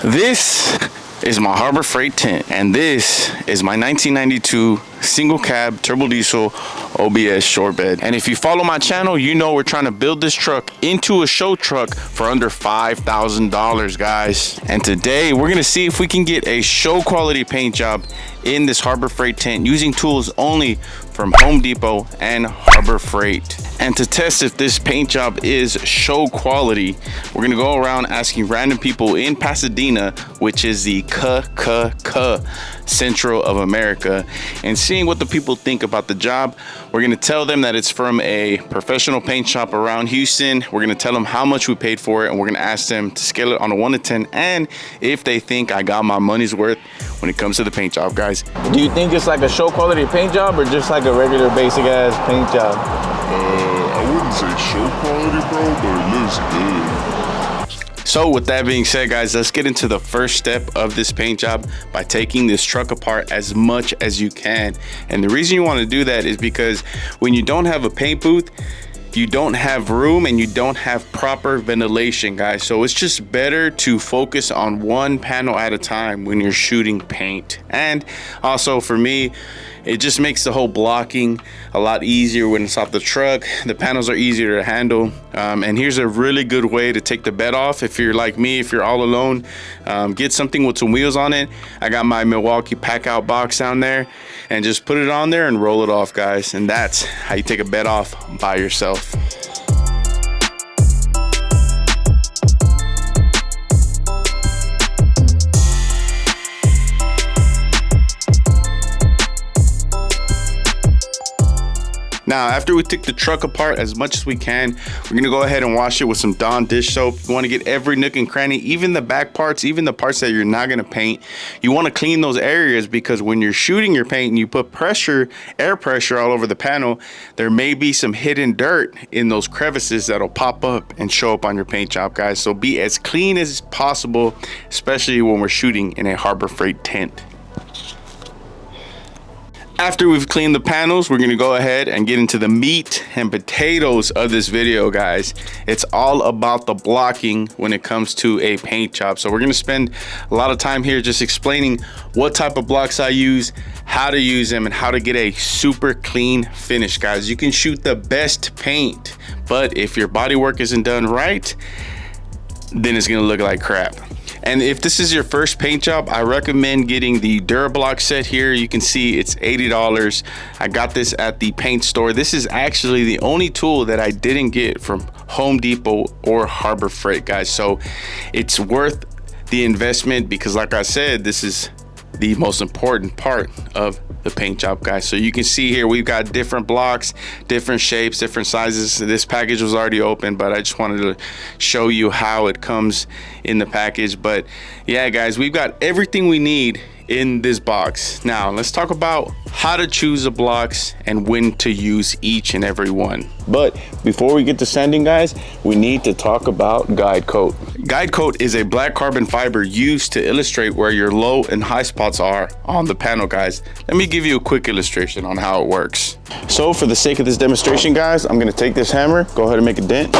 This is my Harbor Freight tent, and this is my 1992 single cab turbo diesel OBS short bed. And if you follow my channel, you know we're trying to build this truck into a show truck for under $5,000, guys. And today we're gonna see if we can get a show quality paint job in this Harbor Freight tent using tools only from Home Depot and Harbor Freight. And to test if this paint job is show quality, we're gonna go around asking random people in Pasadena, which is the Central of America, and seeing what the people think about the job. We're gonna tell them that it's from a professional paint shop around Houston. We're gonna tell them how much we paid for it, and we're gonna ask them to scale it on a 1 to 10, and if they think I got my money's worth when it comes to the paint job, guys. Do you think it's like a show quality paint job or just like a regular basic ass paint job? I wouldn't say show quality, bro, but it looks good. So with that being said, guys, let's get into the first step of this paint job by taking this truck apart as much as you can. And the reason you want to do that is because when you don't have a paint booth, you don't have room and you don't have proper ventilation, guys. So it's just better to focus on one panel at a time when you're shooting paint. And also for me, it just makes the whole blocking a lot easier when it's off the truck. The panels are easier to handle. And here's a really good way to take the bed off. If you're like me, if you're all alone, get something with some wheels on it. I got my Milwaukee pack out box down there, and just put it on there and roll it off, guys. And that's how you take a bed off by yourself. Now, after we take the truck apart as much as we can, we're gonna go ahead and wash it with some Dawn dish soap. You wanna get every nook and cranny, even the back parts, even the parts that you're not gonna paint. You wanna clean those areas because when you're shooting your paint and you put pressure, air pressure all over the panel, there may be some hidden dirt in those crevices that'll pop up and show up on your paint job, guys. So be as clean as possible, especially when we're shooting in a Harbor Freight tent. After we've cleaned the panels, we're gonna go ahead and get into the meat and potatoes of this video, guys. It's all about the blocking when it comes to a paint job. So we're gonna spend a lot of time here just explaining what type of blocks I use, how to use them, and how to get a super clean finish, guys. You can shoot the best paint, but if your body work isn't done right, then it's gonna look like crap. And if this is your first paint job, I recommend getting the Durablock set here. You can see it's $80. I got this at the paint store. This is actually the only tool that I didn't get from Home Depot or Harbor Freight, guys. So it's worth the investment because, like I said, this is the most important part of the paint job, guys. So you can see here we've got different blocks, different shapes, different sizes. This package was already open, but I just wanted to show you how it comes in the package. But yeah, guys, we've got everything we need in this box. Now let's talk about how to choose the blocks and when to use each and every one. But before we get to sanding, guys, we need to talk about guide coat. Guide coat is a black carbon fiber used to illustrate where your low and high spots are on the panel, guys. Let me give you a quick illustration on how it works. So for the sake of this demonstration, guys, I'm gonna take this hammer, go ahead and make a dent.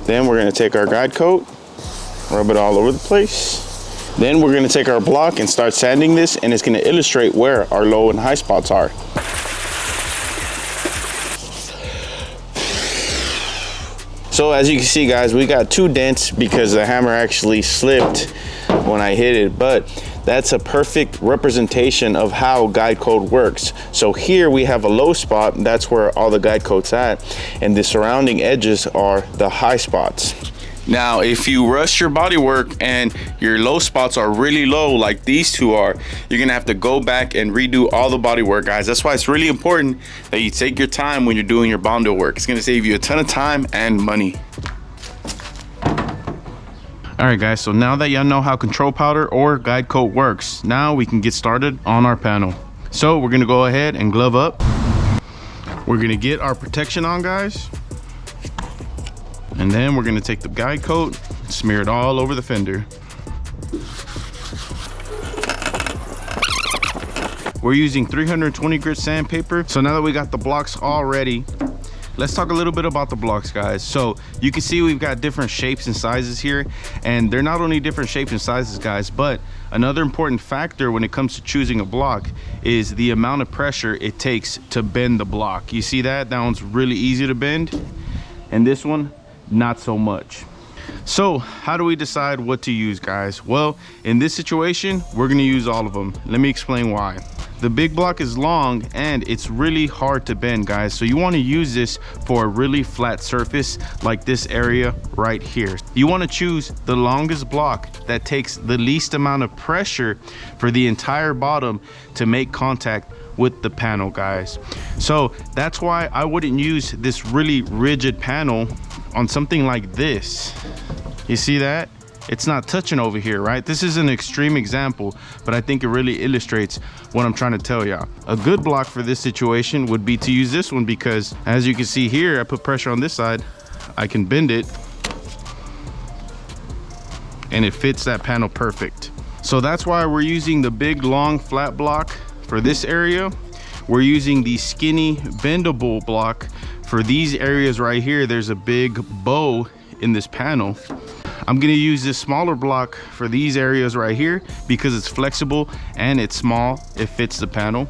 Then we're gonna take our guide coat, rub it all over the place. Then we're gonna take our block and start sanding this, and it's gonna illustrate where our low and high spots are. So as you can see, guys, we got 2 dents because the hammer actually slipped when I hit it, but that's a perfect representation of how guide coat works. So here we have a low spot, that's where all the guide coat's at, and the surrounding edges are the high spots. Now, if you rush your body work and your low spots are really low like these two are, you're gonna have to go back and redo all the body work, guys. That's why it's really important that you take your time when you're doing your Bondo work. It's gonna save you a ton of time and money. All right, guys, so now that y'all know how control powder or guide coat works, now we can get started on our panel. So we're gonna go ahead and glove up. We're gonna get our protection on, guys. And then we're gonna take the guide coat, smear it all over the fender. We're using 320 grit sandpaper. So now that we got the blocks all ready, let's talk a little bit about the blocks, guys. So you can see we've got different shapes and sizes here, and they're not only different shapes and sizes, guys, but another important factor when it comes to choosing a block is the amount of pressure it takes to bend the block. You see that? That one's really easy to bend, and this one, not so much. So how do we decide what to use, guys? Well, in this situation, we're gonna use all of them. Let me explain why. The big block is long and it's really hard to bend, guys. So you want to use this for a really flat surface like this area right here. You want to choose the longest block that takes the least amount of pressure for the entire bottom to make contact with the panel, guys. So that's why I wouldn't use this really rigid panel on something like this. You see that? It's not touching over here, right? This is an extreme example, but I think it really illustrates what I'm trying to tell y'all. A good block for this situation would be to use this one, because as you can see here, I put pressure on this side, I can bend it, and it fits that panel perfect. So that's why we're using the big, long, flat block for this area. We're using the skinny, bendable block for these areas right here. There's a big bow in this panel. I'm gonna use this smaller block for these areas right here because it's flexible and it's small, it fits the panel.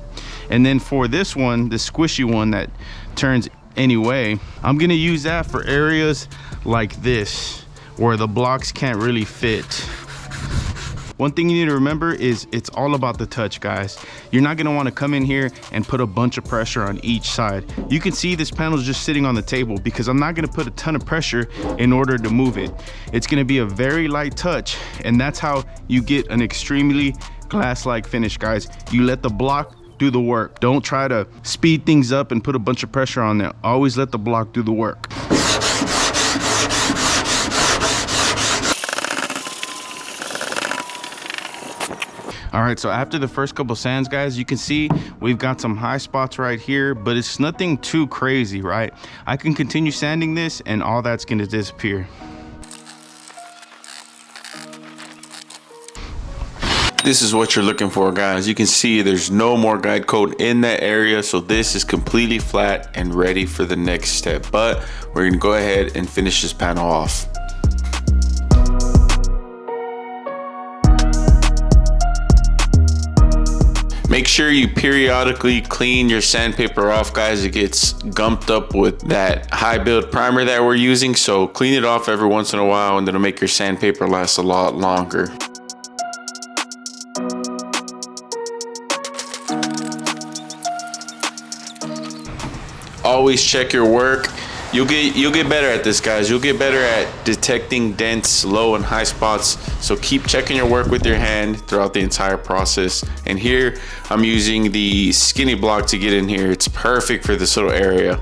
And then for this one, the squishy one that turns any way, I'm gonna use that for areas like this where the blocks can't really fit. One thing you need to remember is it's all about the touch, guys. You're not gonna wanna come in here and put a bunch of pressure on each side. You can see this panel is just sitting on the table because I'm not gonna put a ton of pressure in order to move it. It's gonna be a very light touch, and that's how you get an extremely glass-like finish, guys. You let the block do the work. Don't try to speed things up and put a bunch of pressure on there. Always let the block do the work. All right, so after the first couple sands, guys, you can see we've got some high spots right here, but it's nothing too crazy, right? I can continue sanding this and all that's gonna disappear. This is what you're looking for, guys. You can see there's no more guide coat in that area, so this is completely flat and ready for the next step. But we're gonna go ahead and finish this panel off. Make sure you periodically clean your sandpaper off, guys. It gets gumped up with that high build primer that we're using, so clean it off every once in a while and it'll make your sandpaper last a lot longer. Always check your work. You'll get better at this, guys. You'll get better at detecting dents, low and high spots. So keep checking your work with your hand throughout the entire process. And here I'm using the skinny block to get in here. It's perfect for this little area.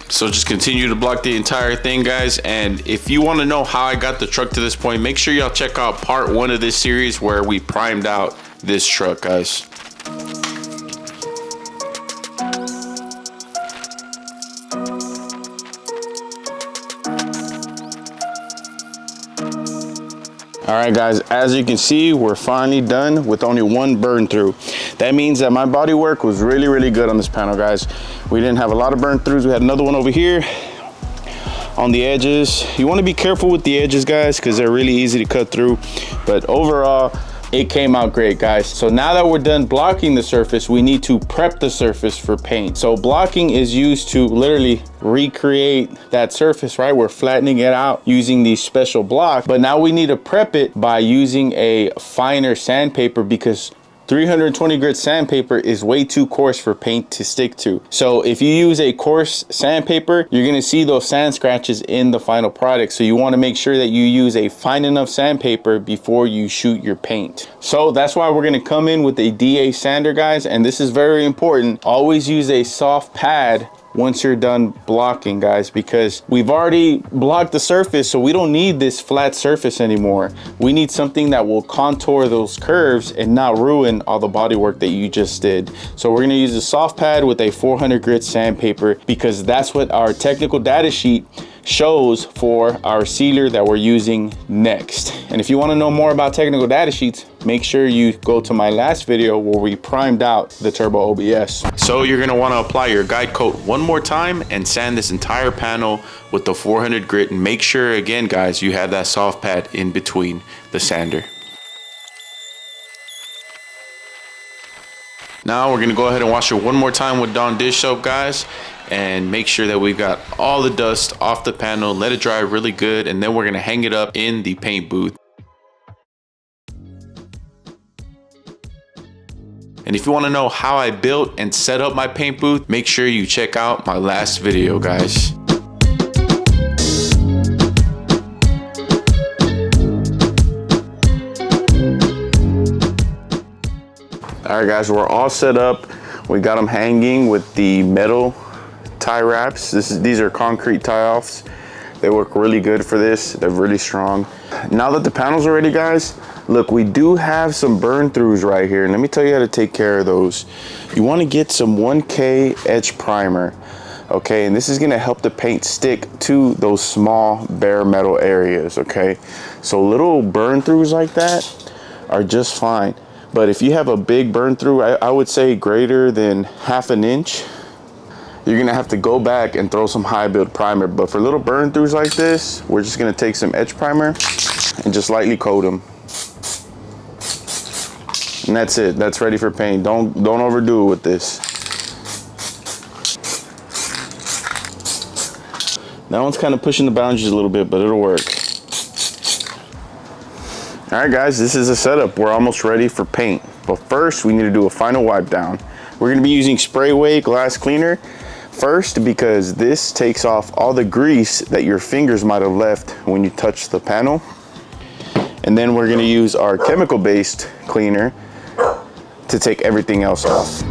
So just continue to block the entire thing, guys. And if you want to know how I got the truck to this point, make sure y'all check out part 1 of this series where we primed out this truck, guys. All right, guys, as you can see, we're finally done with only one burn through. That means that my body work was really, really good on this panel, guys. We didn't have a lot of burn throughs. We had another one over here on the edges. You want to be careful with the edges, guys, because they're really easy to cut through. But overall, it came out great, guys. So now that we're done blocking the surface, we need to prep the surface for paint. So blocking is used to literally recreate that surface, right? We're flattening it out using these special blocks, but now we need to prep it by using a finer sandpaper because 320 grit sandpaper is way too coarse for paint to stick to. So if you use a coarse sandpaper, you're gonna see those sand scratches in the final product. So you wanna make sure that you use a fine enough sandpaper before you shoot your paint. So that's why we're gonna come in with a DA sander, guys, and this is very important. Always use a soft pad once you're done blocking, guys, because we've already blocked the surface, so we don't need this flat surface anymore. We need something that will contour those curves and not ruin all the body work that you just did. So we're gonna use a soft pad with a 400 grit sandpaper because that's what our technical data sheet shows for our sealer that we're using next. And if you want to know more about technical data sheets, make sure you go to my last video where we primed out the turbo OBS. So you're going to want to apply your guide coat one more time and sand this entire panel with the 400 grit, and make sure again guys you have that soft pad in between the sander. Now we're gonna go ahead and wash it one more time with Dawn dish soap, guys, and make sure that we've got all the dust off the panel, let it dry really good, and then we're gonna hang it up in the paint booth. And if you wanna know how I built and set up my paint booth, make sure you check out my last video, guys. All right guys, we're all set up. We got them hanging with the metal tie wraps. These are concrete tie offs. They work really good for this. They're really strong. Now that the panels are ready, guys, look, we do have some burn throughs right here. And let me tell you how to take care of those. You want to get some 1K etch primer. Okay, and this is gonna help the paint stick to those small bare metal areas, okay? So little burn throughs like that are just fine. But if you have a big burn through, I would say greater than ½ an inch, you're gonna have to go back and throw some high build primer. But for little burn throughs like this, we're just gonna take some etch primer and just lightly coat them. And that's it, that's ready for paint. Don't overdo it with this. That one's kind of pushing the boundaries a little bit, but it'll work. All right guys, this is the setup. We're almost ready for paint. But first we need to do a final wipe down. We're gonna be using Sprayway glass cleaner first because this takes off all the grease that your fingers might have left when you touch the panel. And then we're gonna use our chemical-based cleaner to take everything else off.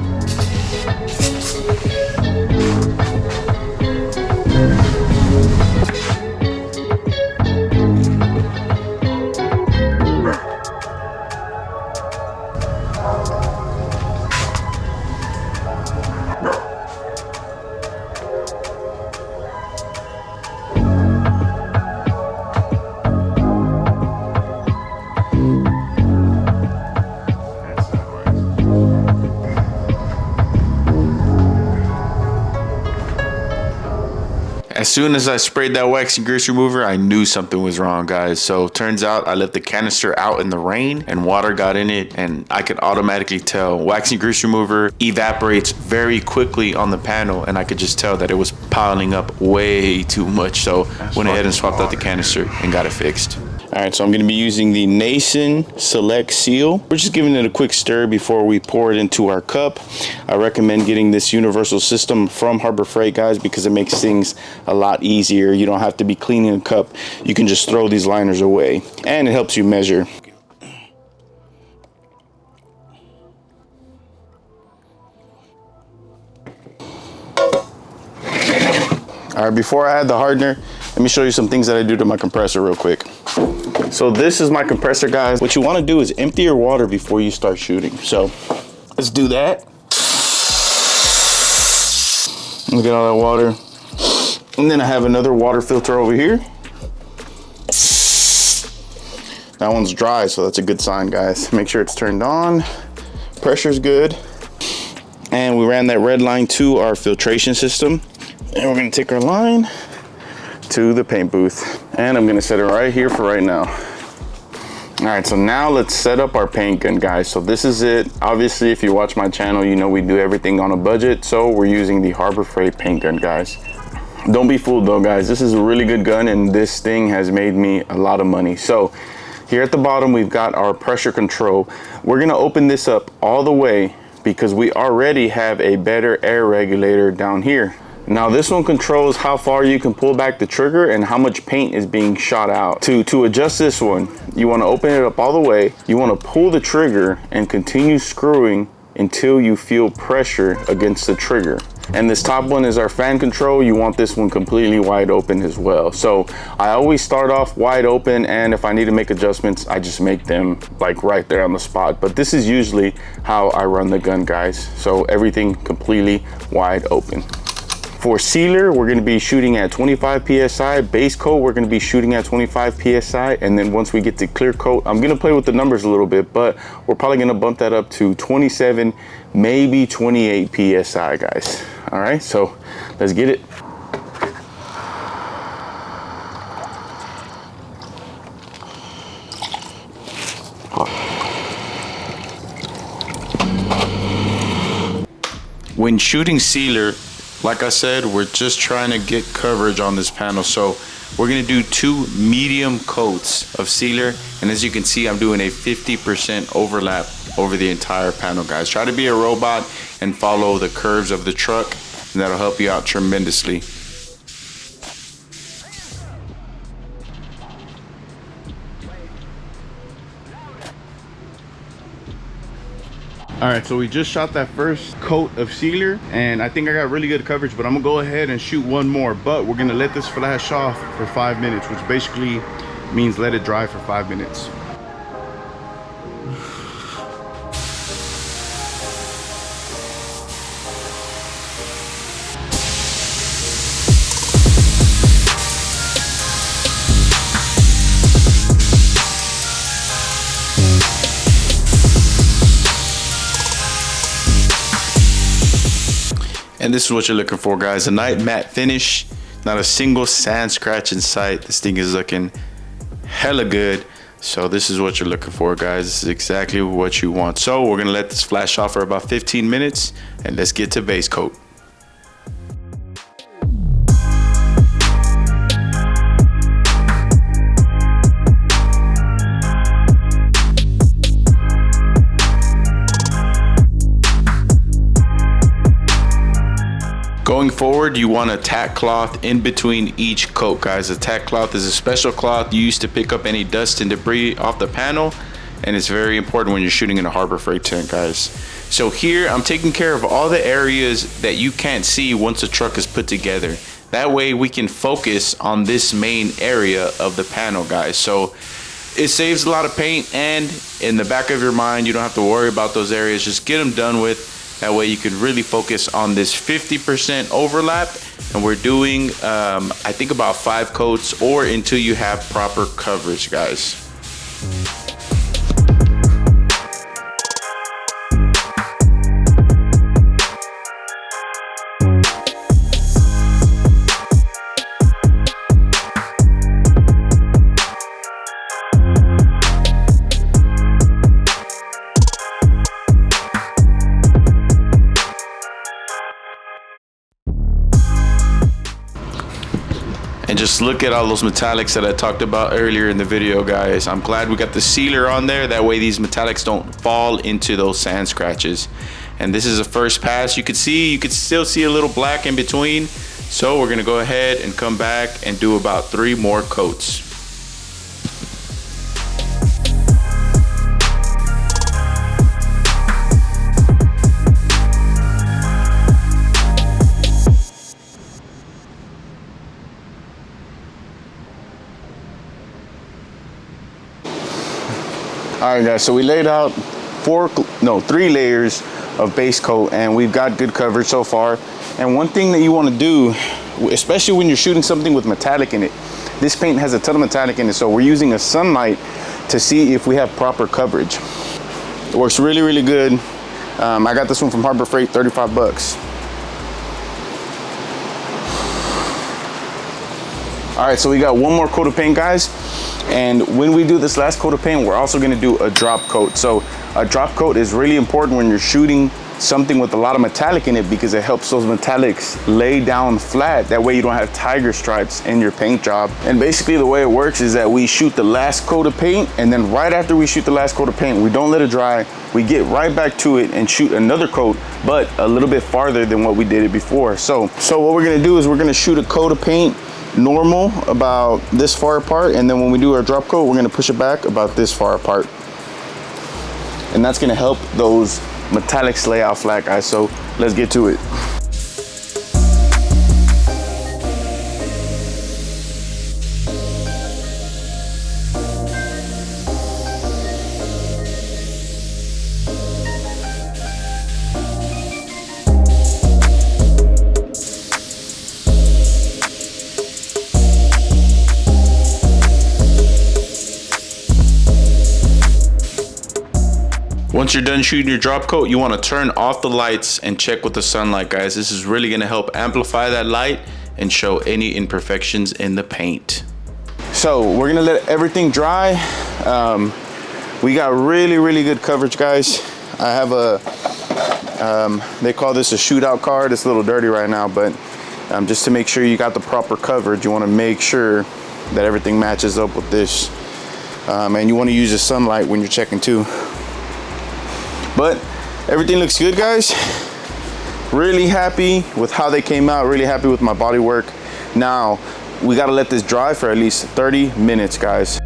As soon as I sprayed that waxy grease remover, I knew something was wrong, guys. So turns out I left the canister out in the rain and water got in it, and I could automatically tell waxy grease remover evaporates very quickly on the panel, and I could just tell that it was piling up way too much. So went ahead and swapped out the canister and got it fixed. All right, so I'm gonna be using the Nason Select Seal. We're just giving it a quick stir before we pour it into our cup. I recommend getting this universal system from Harbor Freight, guys, because it makes things a lot easier. You don't have to be cleaning a cup. You can just throw these liners away, and it helps you measure. All right, before I add the hardener, let me show you some things that I do to my compressor real quick. So this is my compressor, guys. What you want to do is empty your water before you start shooting. So let's do that. Look at all that water. And then I have another water filter over here. That one's dry, so that's a good sign, guys. Make sure it's turned on. Pressure's good. And we ran that red line to our filtration system. And we're gonna take our line to the paint booth. And I'm gonna set it right here for right now. All right, so now let's set up our paint gun, guys. So this is it. Obviously, if you watch my channel, you know we do everything on a budget. So we're using the Harbor Freight paint gun, guys. Don't be fooled though, guys. This is a really good gun, and this thing has made me a lot of money. So here at the bottom, we've got our pressure control. We're gonna open this up all the way because we already have a better air regulator down here. Now this one controls how far you can pull back the trigger and how much paint is being shot out. To adjust this one, you want to open it up all the way. You want to pull the trigger and continue screwing until you feel pressure against the trigger. And this top one is our fan control. You want this one completely wide open as well. So I always start off wide open, and if I need to make adjustments, I just make them like right there on the spot. But this is usually how I run the gun, guys. So everything completely wide open. For sealer, we're gonna be shooting at 25 PSI. Base coat, we're gonna be shooting at 25 PSI. And then once we get to clear coat, I'm gonna play with the numbers a little bit, but we're probably gonna bump that up to 27, maybe 28 PSI, guys. All right, so let's get it. When shooting sealer, like I said, we're just trying to get coverage on this panel. So we're gonna do 2 medium coats of sealer. And as you can see, I'm doing a 50% overlap over the entire panel, guys. Try to be a robot and follow the curves of the truck, and that'll help you out tremendously. All right, so we just shot that first coat of sealer, and I think I got really good coverage, but I'm gonna go ahead and shoot one more, but we're gonna let this flash off for 5 minutes, which basically means let it dry for 5 minutes. And this is what you're looking for, guys. A nice matte finish, not a single sand scratch in sight. This thing is looking hella good. So this is what you're looking for, guys. This is exactly what you want. So we're gonna let this flash off for about 15 minutes, and let's get to base coat. Going forward, you want a tack cloth in between each coat, guys. A tack cloth is a special cloth used to pick up any dust and debris off the panel, and it's very important when you're shooting in a Harbor Freight tank, guys. So here, I'm taking care of all the areas that you can't see once the truck is put together. That way we can focus on this main area of the panel, guys. So it saves a lot of paint, and in the back of your mind, you don't have to worry about those areas. Just get them done with. That way you can really focus on this 50% overlap, and we're doing I think about 5 coats, or until you have proper coverage, guys. And just look at all those metallics that I talked about earlier in the video, guys. I'm glad we got the sealer on there. That way these metallics don't fall into those sand scratches. And this is a first pass. You could still see a little black in between. So we're gonna go ahead and come back and do about 3 more coats. All right, guys, so we laid out 3 layers of base coat, and we've got good coverage so far. And one thing that you want to do, especially when you're shooting something with metallic in it, this paint has a ton of metallic in it, so we're using a sunlight to see if we have proper coverage. It works really, really good. I got this one from Harbor Freight, 35 bucks. All right, so we got one more coat of paint, guys. And when we do this last coat of paint, we're also gonna do a drop coat. So a drop coat is really important when you're shooting something with a lot of metallic in it, because it helps those metallics lay down flat. That way you don't have tiger stripes in your paint job. And basically the way it works is that we shoot the last coat of paint, and then right after we shoot the last coat of paint, we don't let it dry. We get right back to it and shoot another coat, but a little bit farther than what we did it before. So what we're gonna do is we're gonna shoot a coat of paint normal about this far apart, and then when we do our drop coat, we're gonna push it back about this far apart. And that's gonna help those metallics lay out flat, guys. So let's get to it. Once you're done shooting your drop coat, you want to turn off the lights and check with the sunlight, guys. This is really going to help amplify that light and show any imperfections in the paint. So we're gonna let everything dry. We got really good coverage, guys. I have a they call this a shootout card. It's a little dirty right now, but just to make sure you got the proper coverage, you want to make sure that everything matches up with this, and you want to use the sunlight when you're checking too. But everything looks good, guys. Really happy with how they came out, really happy with my body work. Now we got to let this dry for at least 30 minutes, guys.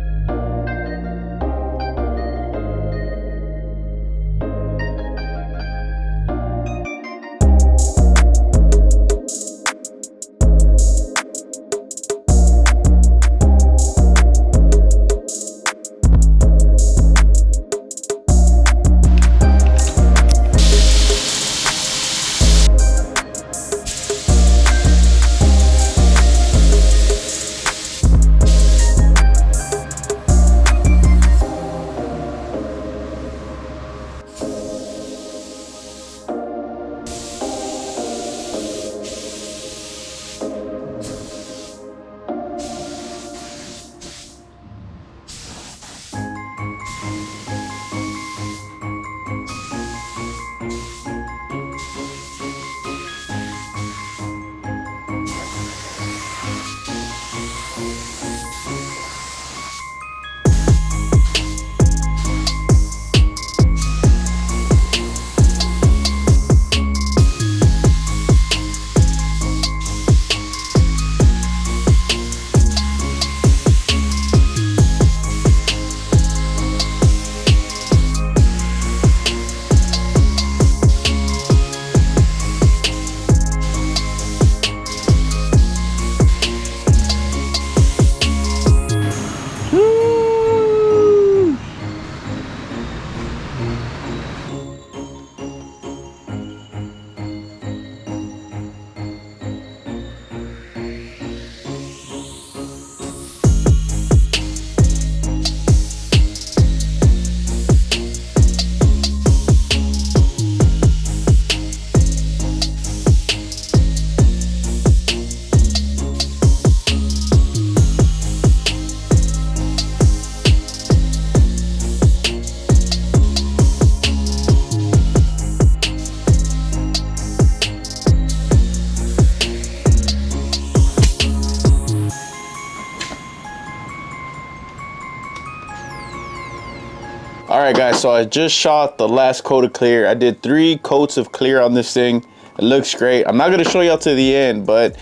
All right, guys, so I just shot the last coat of clear. I did 3 coats of clear on this thing. It looks great. I'm not gonna show y'all to the end, but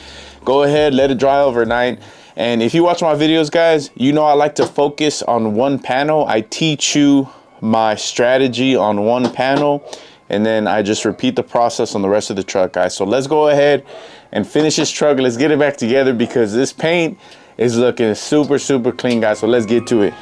go ahead, let it dry overnight. And if you watch my videos, guys, you know I like to focus on one panel. I teach you my strategy on one panel, and then I just repeat the process on the rest of the truck, guys. So let's go ahead and finish this truck. Let's get it back together because this paint is looking super clean, guys. So let's get to it.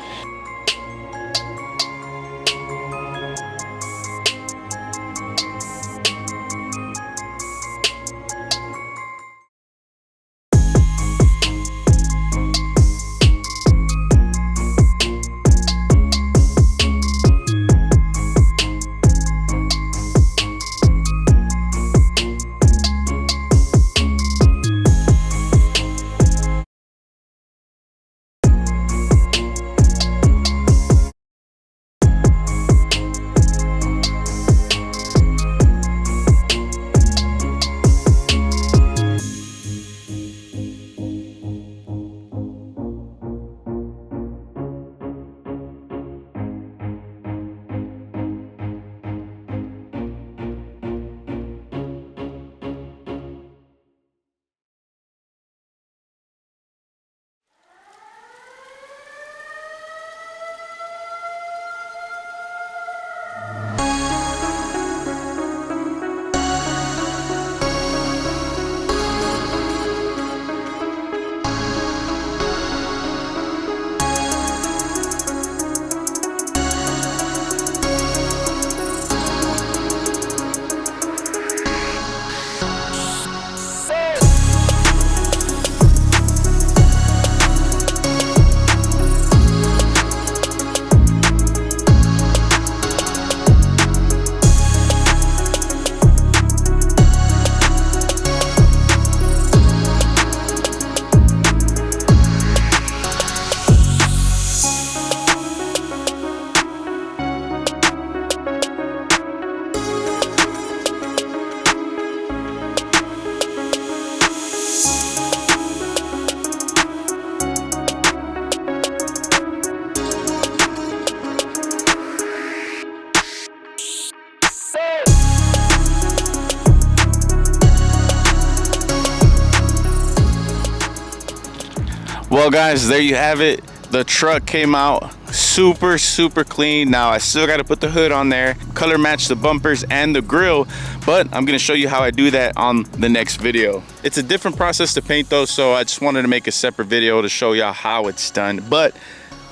Well guys, there you have it. The truck came out super clean. Now I still got to put the hood on there, color match the bumpers and the grill, but I'm going to show you how I do that on the next video. It's a different process to paint though, so I just wanted to make a separate video to show y'all how it's done. But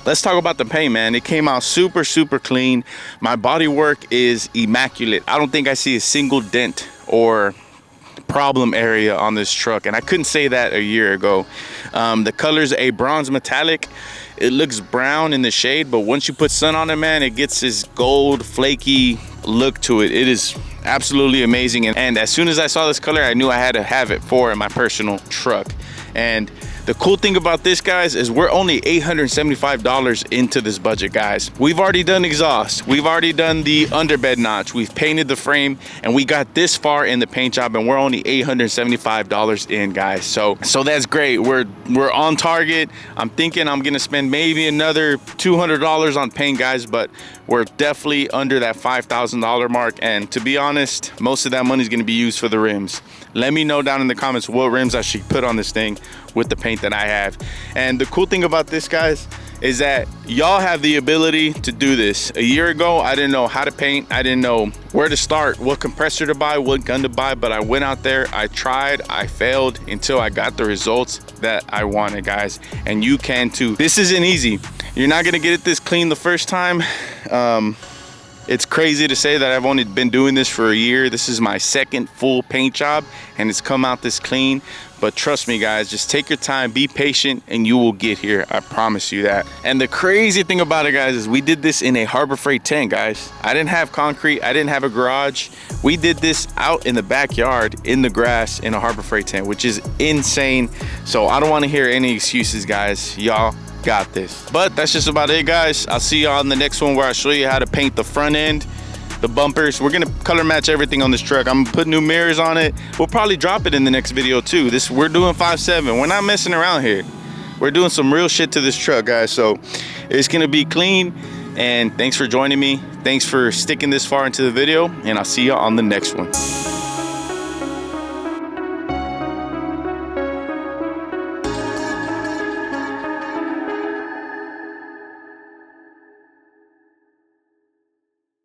let's talk about the paint, man. It came out super clean. My body work is immaculate. I don't think I see a single dent or problem area on this truck, and I couldn't say that a year ago. The color's a bronze metallic. It looks brown in the shade, but once you put sun on it, man, it gets this gold flaky look to it. It is absolutely amazing, and as soon as I saw this color, I knew I had to have it for my personal truck. And the cool thing about this, guys, is we're only $875 into this budget, guys. We've already done exhaust, we've already done the underbed notch, we've painted the frame, and we got this far in the paint job, and we're only $875 in, guys. So that's great. We're on target. I'm thinking I'm gonna spend maybe another $200 on paint, guys, but we're definitely under that $5,000 mark. And to be honest, most of that money is gonna be used for the rims. Let me know down in the comments what rims I should put on this thing with the paint that I have. And the cool thing about this, guys, is that y'all have the ability to do this. A year ago, I didn't know how to paint. I didn't know where to start, what compressor to buy, what gun to buy, but I went out there, I tried, I failed until I got the results that I wanted, guys. And you can too. This isn't easy. You're not gonna get it this clean the first time. It's crazy to say that I've only been doing this for a year. This is my second full paint job, and it's come out this clean. But trust me, guys, just take your time, be patient, and you will get here. I promise you that. And the crazy thing about it, guys, is we did this in a Harbor Freight tent, guys. I didn't have concrete, I didn't have a garage. We did this out in the backyard, in the grass, in a Harbor Freight tent, which is insane. So I don't want to hear any excuses, guys. Y'all got this. But that's just about it, guys. I'll see y'all in the next one where I show you how to paint the front end, the bumpers. We're gonna color match everything on this truck. I'm gonna put new mirrors on it. We'll probably drop it in the next video too. We're doing 5.7. We're not messing around here. We're doing some real shit to this truck, guys. So it's gonna be clean. And thanks for joining me. Thanks for sticking this far into the video, and I'll see y'all on the next one.